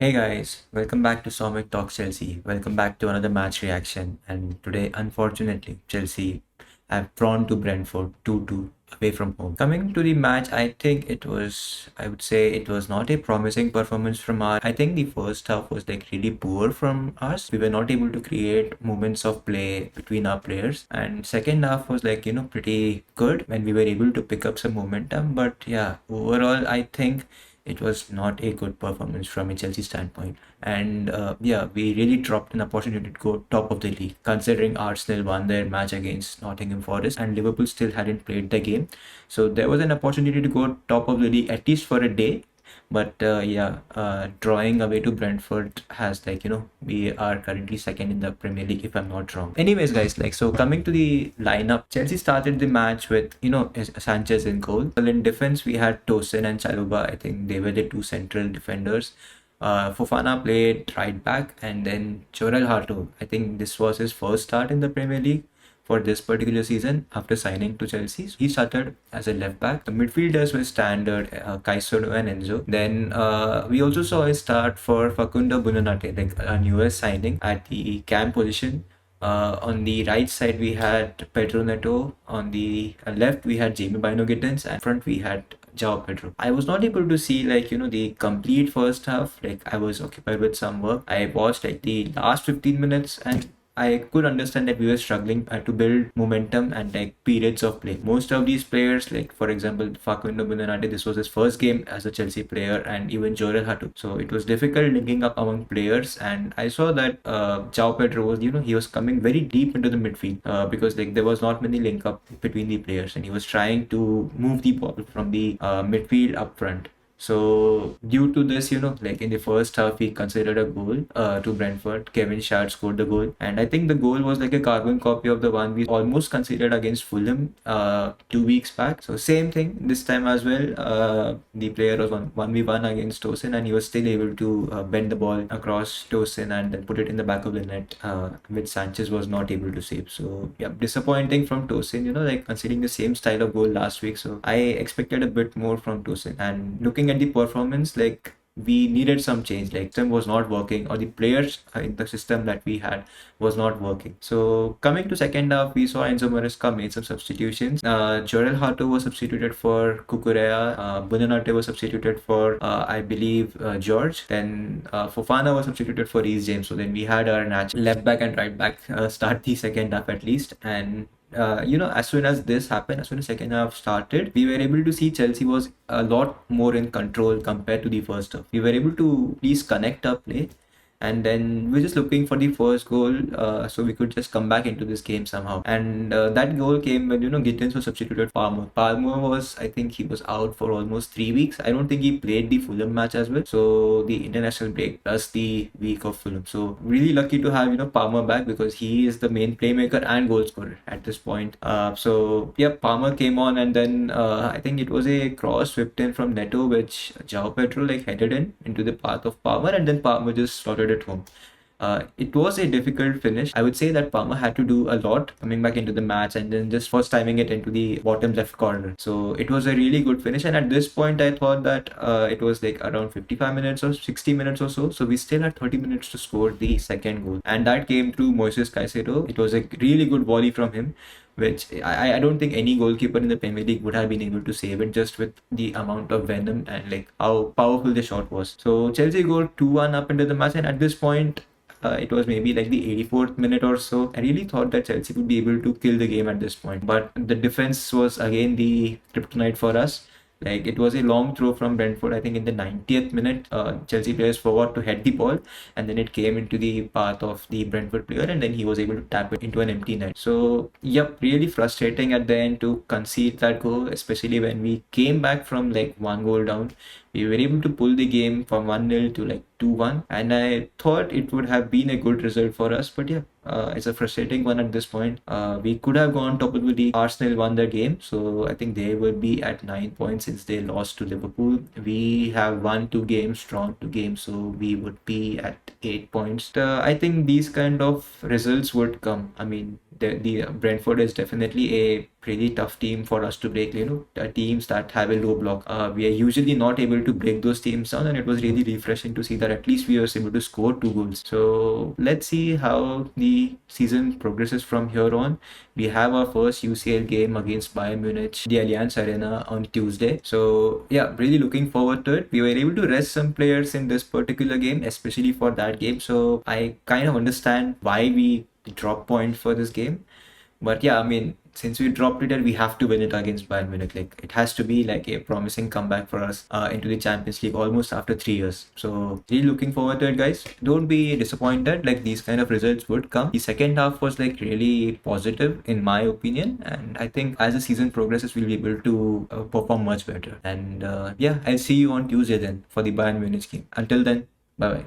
Hey guys, welcome back to Somic Talks Chelsea. Welcome back to another match reaction. And today, unfortunately, Chelsea have drawn to Brentford 2-2 away from home. Coming to the match, I would say it was not a promising performance from our. I think the first half was like really poor from us. We were not able to create moments of play between our players. And second half was pretty good when we were able to pick up some momentum. But yeah, overall, I think it was not a good performance from a Chelsea standpoint. And yeah, we really dropped an opportunity to go top of the league, considering Arsenal won their match against Nottingham Forest and Liverpool still hadn't played the game. So there was an opportunity to go top of the league at least for a day. But drawing away to Brentford has we are currently second in the Premier League if I'm not wrong. Anyways, guys, so coming to the lineup, Chelsea started the match with Sanchez in goal. Well, in defense we had Tosin and Chaluba. I think they were the two central defenders. Fofana played right back, and then Jorel Hato. I think this was his first start in the Premier League for this particular season after signing to Chelsea. He started as a left back. The midfielders were standard Caicedo and Enzo. Then we also saw a start for Facundo Bunonate, like a newest signing at the cam position. On the right side, we had Pedro Neto. On the left, we had Jamie Bino Gittins. And front, we had Jao Pedro. I was not able to see the complete first half. Like I was occupied with some work. I watched like the last 15 minutes and I could understand that we were struggling to build momentum and like periods of play. Most of these players, like for example, Facundo Bunanate, this was his first game as a Chelsea player, and even Jorel Hatu. So it was difficult linking up among players, and I saw that João Pedro was, he was coming very deep into the midfield because like there was not many link up between the players, and he was trying to move the ball from the midfield up front. So due to this, like in the first half, we considered a goal to Brentford. Kevin Schad scored the goal, and I think the goal was like a carbon copy of the one we almost considered against Fulham 2 weeks back. So same thing this time as well. The player was 1v1 against Tosin, and he was still able to bend the ball across Tosin and then put it in the back of the net, which Sanchez was not able to save. So yeah, disappointing from Tosin. Like considering the same style of goal last week. So I expected a bit more from Tosin, and looking at the performance, like we needed some change. Like system was not working, or the players in the system that we had was not working. So coming to second half, we saw Enzo Maresca made some substitutions. Jorel Hato was substituted for Cucurella. Bunanate was substituted for I believe George. Then Fofana was substituted for Reece James. So then we had our natural left back and right back start the second half at least. And as soon as this happened, as soon as second half started, we were able to see Chelsea was a lot more in control compared to the first half. We were able to please connect our play, and then we're just looking for the first goal so we could just come back into this game somehow. And that goal came when Gittins was substituted for Palmer was, I think he was out for almost 3 weeks. I don't think he played the Fulham match as well, so the international break plus the week of Fulham. So really lucky to have Palmer back, because he is the main playmaker and goal scorer at this point. So yeah, Palmer came on, and then I think it was a cross whipped in from Neto, which João Pedro like headed in into the path of Palmer, and then Palmer just slotted at home. It was a difficult finish. I would say that Palmer had to do a lot coming back into the match and then just first timing it into the bottom left corner. So it was a really good finish. And at this point, I thought that it was like around 55 minutes or 60 minutes or so. So we still had 30 minutes to score the second goal. And that came through Moises Caicedo. It was a really good volley from him, which I don't think any goalkeeper in the Premier League would have been able to save it, just with the amount of venom and like how powerful the shot was. So Chelsea go 2-1 up into the match, and at this point, it was maybe like the 84th minute or so. I really thought that Chelsea would be able to kill the game at this point, but the defense was again the kryptonite for us. Like it was a long throw from Brentford. I think in the 90th minute, Chelsea players forgot to head the ball, and then it came into the path of the Brentford player, and then he was able to tap it into an empty net. So yep, really frustrating at the end to concede that goal, especially when we came back from like one goal down. We were able to pull the game from 1-0 to like 2-1, and I thought it would have been a good result for us, but yeah, it's a frustrating one at this point. We could have gone top of the league. Arsenal won their game, so I think they will be at 9 points since they lost to Liverpool. We have won 2 games, drawn 2 games, so we would be at 8 points. I think these kind of results would come. I mean, the Brentford is definitely a really tough team for us to break. Teams that have a low block. We are usually not able to break those teams down, and it was really refreshing to see that at least we were able to score 2 goals. So let's see how the season progresses from here on. We have our first UCL game against Bayern Munich, the Allianz Arena on Tuesday. So yeah, really looking forward to it. We were able to rest some players in this particular game, especially for that game. So I kind of understand why we drop points for this game. But yeah, I mean, since we dropped it, and we have to win it against Bayern Munich. Like it has to be like a promising comeback for us into the Champions League almost after 3 years. So really looking forward to it, guys. Don't be disappointed. Like these kind of results would come. The second half was like really positive in my opinion, and I think as the season progresses, we'll be able to perform much better. And yeah, I'll see you on Tuesday then for the Bayern Munich game. Until then, bye bye.